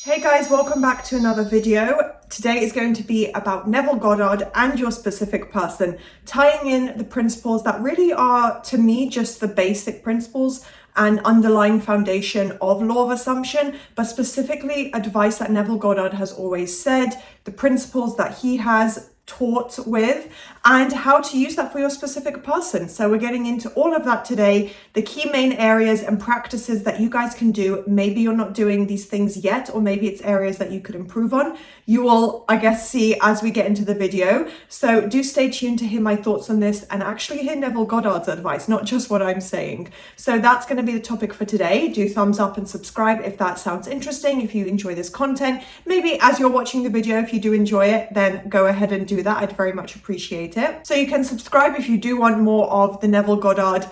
Hey guys, welcome back to another video. Today is going to be about Neville Goddard and your specific person, tying in the principles that really are, to me, just the basic principles and underlying foundation of law of assumption, but specifically advice that Neville Goddard has always said, the principles that he has taught with, and how to use that for your specific person. So we're getting into all of that today, the key main areas and practices that you guys can do. Maybe you're not doing these things yet, or maybe it's areas that you could improve on. You will, I guess, see as we get into the video. So do stay tuned to hear my thoughts on this and actually hear Neville Goddard's advice, not just what I'm saying. So that's going to be the topic for today. Do thumbs up and subscribe if that sounds interesting, if you enjoy this content. Maybe as you're watching the video, if you do enjoy it, then go ahead and do that. I'd very much appreciate it. So you can subscribe if you do want more of the Neville Goddard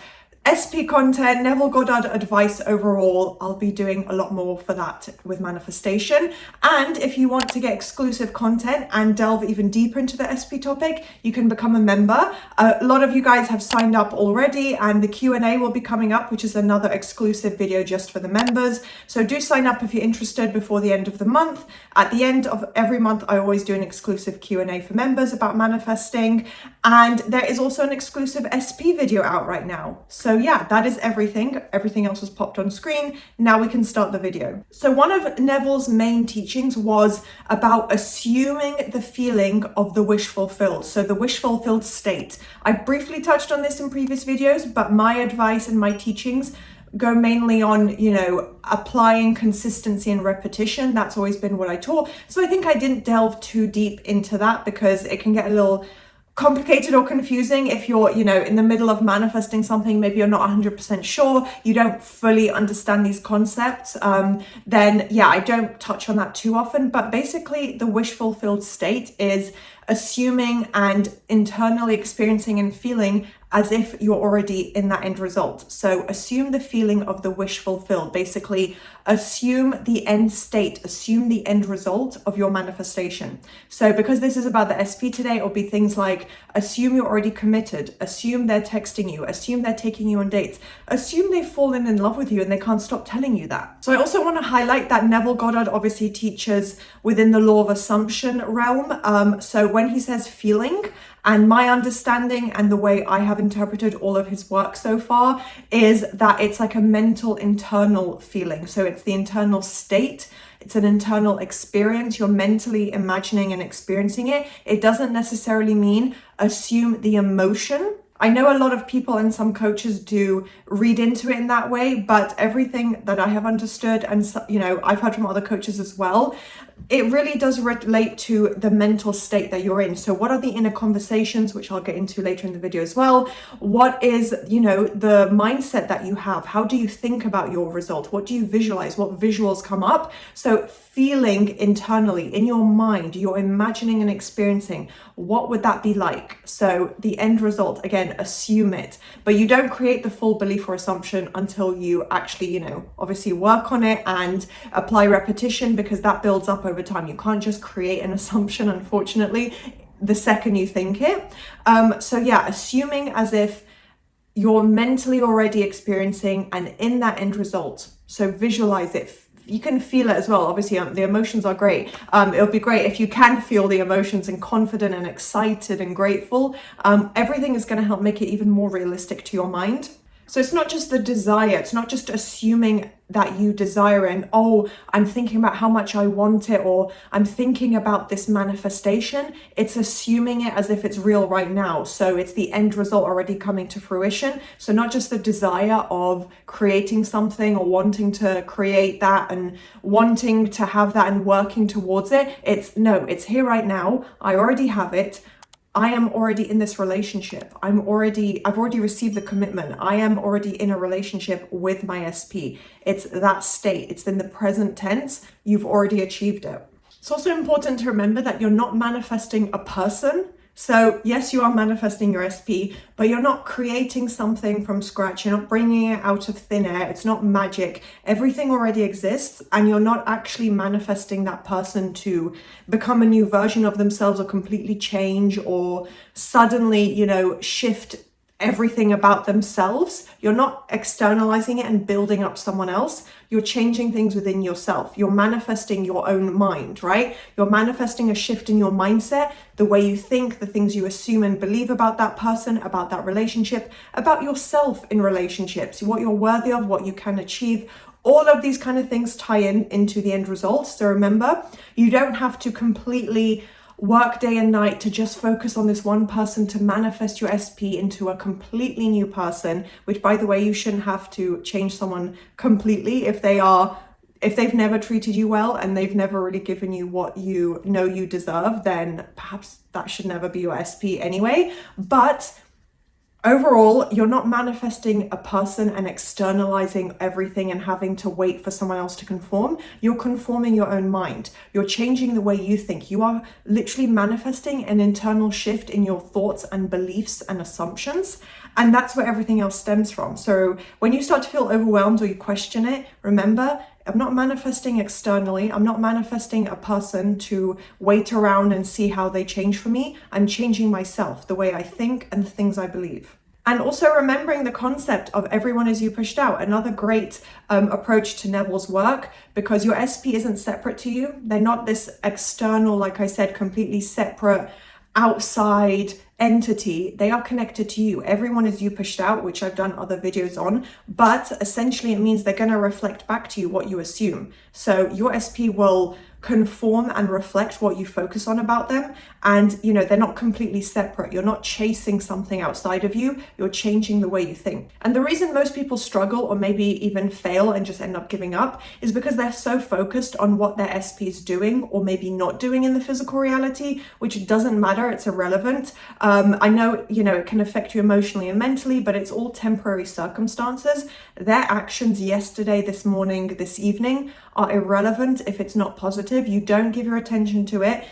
SP content, Neville Goddard advice overall. I'll be doing a lot more for that with manifestation. And if you want to get exclusive content and delve even deeper into the SP topic, you can become a member. A lot of you guys have signed up already, and the Q&A will be coming up, which is another exclusive video just for the members. So do sign up if you're interested before the end of the month. At the end of every month, I always do an exclusive Q&A for members about manifesting. And there is also an exclusive SP video out right now. So yeah, that is everything. Everything else was popped on screen. Now we can start the video. So one of Neville's main teachings was about assuming the feeling of the wish fulfilled. So the wish fulfilled state. I briefly touched on this in previous videos, but my advice and my teachings go mainly on, applying consistency and repetition. That's always been what I taught. So I think I didn't delve too deep into that because it can get a little complicated or confusing if you're, in the middle of manifesting something, maybe you're not 100% sure, you don't fully understand these concepts, then yeah, I don't touch on that too often. But basically the wish fulfilled state is assuming and internally experiencing and feeling as if you're already in that end result. So assume the feeling of the wish fulfilled. Basically, assume the end state, assume the end result of your manifestation. So because this is about the SP today, it'll be things like assume you're already committed, assume they're texting you, assume they're taking you on dates, assume they've fallen in love with you and they can't stop telling you that. So I also want to highlight that Neville Goddard obviously teaches within the law of assumption realm. So when he says feeling, and my understanding and the way I have interpreted all of his work so far is that it's like a mental internal feeling. So it's the internal state. It's an internal experience. You're mentally imagining and experiencing it. It doesn't necessarily mean assume the emotion. I know a lot of people and some coaches do read into it in that way, but everything that I have understood and, I've heard from other coaches as well, it really does relate to the mental state that you're in. So what are the inner conversations, which I'll get into later in the video as well? What is, the mindset that you have? How do you think about your result? What do you visualize? What visuals come up? So feeling internally in your mind, you're imagining and experiencing, what would that be like? So the end result, again, assume it, but you don't create the full belief or assumption until you actually, obviously work on it and apply repetition, because that builds up over time. You can't just create an assumption, unfortunately, the second you think it. So yeah, assuming as if you're mentally already experiencing and in that end result. So visualize it. You can feel it as well. Obviously, the emotions are great. It'll be great if you can feel the emotions and confident and excited and grateful. Everything is going to help make it even more realistic to your mind. So it's not just the desire. It's not just assuming that you desire and, oh, I'm thinking about how much I want it, or I'm thinking about this manifestation. It's assuming it as if it's real right now. So it's the end result already coming to fruition. So not just the desire of creating something or wanting to create that and wanting to have that and working towards it. It's here right now. I already have it. I am already in this relationship. I've already received the commitment. I am already in a relationship with my SP. It's that state. It's in the present tense. You've already achieved it. It's also important to remember that you're not manifesting a person. So yes, you are manifesting your SP, but you're not creating something from scratch. You're not bringing it out of thin air. It's not magic. Everything already exists, and you're not actually manifesting that person to become a new version of themselves or completely change or suddenly, shift everything about themselves. You're not externalizing it and building up someone else. You're changing things within yourself. You're manifesting your own mind, right? You're manifesting a shift in your mindset, the way you think, the things you assume and believe about that person, about that relationship, about yourself in relationships, what you're worthy of, what you can achieve. All of these kind of things tie into the end result. So remember, you don't have to completely work day and night to just focus on this one person to manifest your SP into a completely new person, which, by the way, you shouldn't have to change someone completely if they've never treated you well and they've never really given you what you know you deserve, then perhaps that should never be your SP anyway. But overall, you're not manifesting a person and externalizing everything and having to wait for someone else to conform. You're conforming your own mind. You're changing the way you think. You are literally manifesting an internal shift in your thoughts and beliefs and assumptions. And that's where everything else stems from. So when you start to feel overwhelmed or you question it, remember, I'm not manifesting externally. I'm not manifesting a person to wait around and see how they change for me. I'm changing myself, the way I think and the things I believe. And also remembering the concept of everyone is you pushed out. Another great approach to Neville's work, because your SP isn't separate to you. They're not this external, like I said, completely separate outside entity. They are connected to you. Everyone is you pushed out, which I've done other videos on, but essentially it means they're going to reflect back to you what you assume. So your SP will conform and reflect what you focus on about them. And, you know, they're not completely separate. You're not chasing something outside of you. You're changing the way you think. And the reason most people struggle or maybe even fail and just end up giving up is because they're so focused on what their SP is doing or maybe not doing in the physical reality, which doesn't matter. It's irrelevant. I know, you know, it can affect you emotionally and mentally, but it's all temporary circumstances. Their actions yesterday, this morning, this evening are irrelevant if it's not positive. You don't give your attention to it.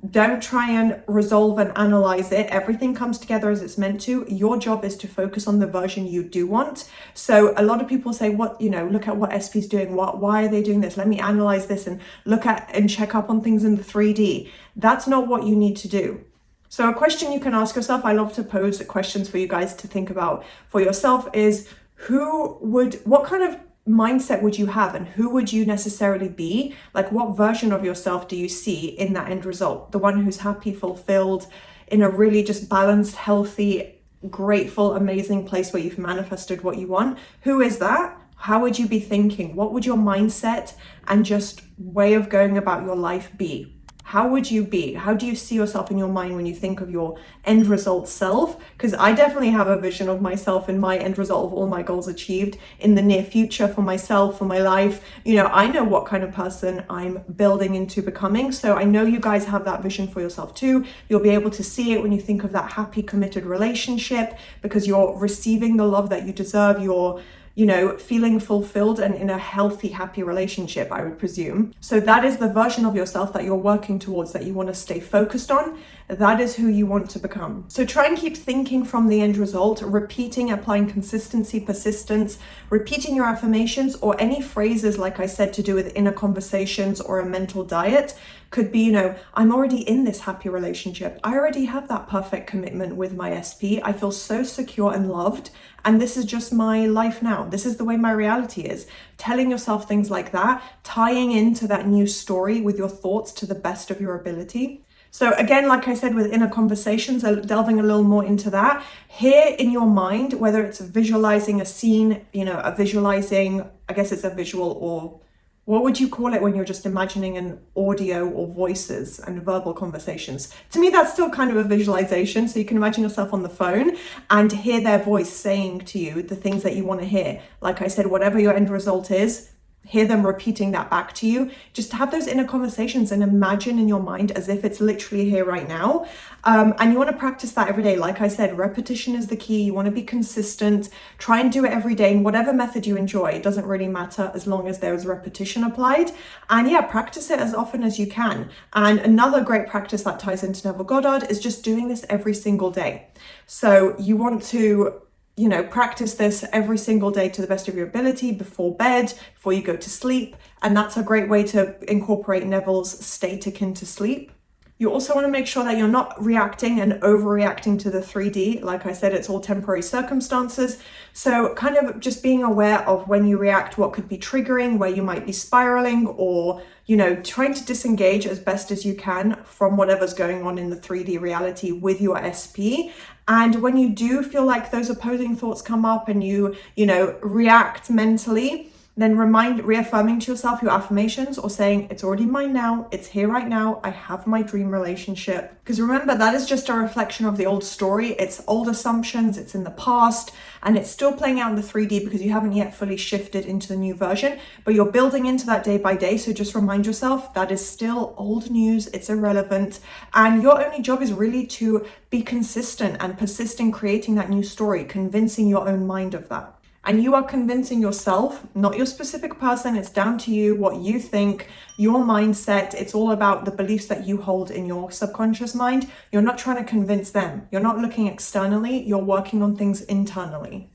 Don't try and resolve and analyze it. Everything comes together as it's meant to. Your job is to focus on the version you do want. So a lot of people say, what, you know, look at what SP is doing. Why are they doing this? Let me analyze this and look at and check up on things in the 3D. That's not what you need to do. So a question you can ask yourself, I love to pose questions for you guys to think about for yourself, is what kind of mindset would you have and who would you necessarily be? Like, what version of yourself do you see in that end result? The one who's happy, fulfilled, in a really just balanced, healthy, grateful, amazing place where you've manifested what you want? Who is that? How would you be thinking? What would your mindset and just way of going about your life be? How would you be? How do you see yourself in your mind when you think of your end result self? Because I definitely have a vision of myself and my end result of all my goals achieved in the near future for myself, for my life. You know, I know what kind of person I'm building into becoming. So I know you guys have that vision for yourself too. You'll be able to see it when you think of that happy, committed relationship, because you're receiving the love that you deserve. You're, you know, feeling fulfilled and in a healthy, happy relationship, I would presume. So that is the version of yourself that you're working towards, that you want to stay focused on. That is who you want to become. So try and keep thinking from the end result, repeating, applying consistency, persistence, repeating your affirmations, or any phrases, like I said, to do with inner conversations or a mental diet. Could be, you know, I'm already in this happy relationship. I already have that perfect commitment with my SP. I feel so secure and loved. And this is just my life now. This is the way my reality is. Telling yourself things like that, tying into that new story with your thoughts to the best of your ability. So again, like I said, with inner conversations, delving a little more into that, here in your mind, whether it's visualizing a scene, you know, I guess it's a visual, or what would you call it when you're just imagining an audio or voices and verbal conversations? To me, that's still kind of a visualization. So you can imagine yourself on the phone and hear their voice saying to you the things that you want to hear. Like I said, whatever your end result is, hear them repeating that back to you. Just have those inner conversations and imagine in your mind as if it's literally here right now. And you want to practice that every day. Like I said, repetition is the key. You want to be consistent. Try and do it every day in whatever method you enjoy. It doesn't really matter as long as there is repetition applied. And yeah, practice it as often as you can. And another great practice that ties into Neville Goddard is just doing this every single day. So you want to, you know, practice this every single day to the best of your ability, before bed, before you go to sleep. And that's a great way to incorporate Neville's state akin to sleep. You also want to make sure that you're not reacting and overreacting to the 3D. Like I said, it's all temporary circumstances. So kind of just being aware of when you react, what could be triggering, where you might be spiraling, or, you know, trying to disengage as best as you can from whatever's going on in the 3D reality with your SP. And when you do feel like those opposing thoughts come up and you know, react mentally, then reaffirming to yourself your affirmations or saying, it's already mine now, it's here right now, I have my dream relationship. Because remember, that is just a reflection of the old story. It's old assumptions, it's in the past, and it's still playing out in the 3D because you haven't yet fully shifted into the new version, but you're building into that day by day. So just remind yourself that is still old news, it's irrelevant. And your only job is really to be consistent and persist in creating that new story, convincing your own mind of that. And you are convincing yourself, not your specific person. It's down to you, what you think, your mindset. It's all about the beliefs that you hold in your subconscious mind. You're not trying to convince them. You're not looking externally. You're working on things internally.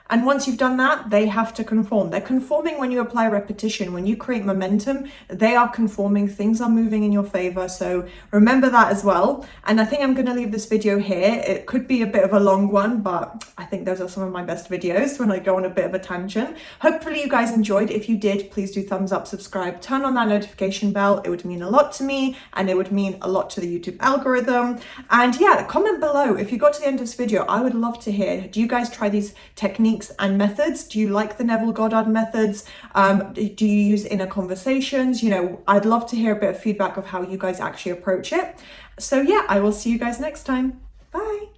And once you've done that, they have to conform. They're conforming when you apply repetition. When you create momentum, they are conforming. Things are moving in your favor. So remember that as well. And I think I'm going to leave this video here. It could be a bit of a long one, but I think those are some of my best videos when I go on a bit of a tangent. Hopefully you guys enjoyed. If you did, please do thumbs up, subscribe, turn on that notification bell. It would mean a lot to me and it would mean a lot to the YouTube algorithm. And yeah, comment below. If you got to the end of this video, I would love to hear, do you guys try these techniques and methods? Do you like the Neville Goddard methods? Do you use inner conversations? You know, I'd love to hear a bit of feedback of how you guys actually approach it. So yeah, I will see you guys next time. Bye.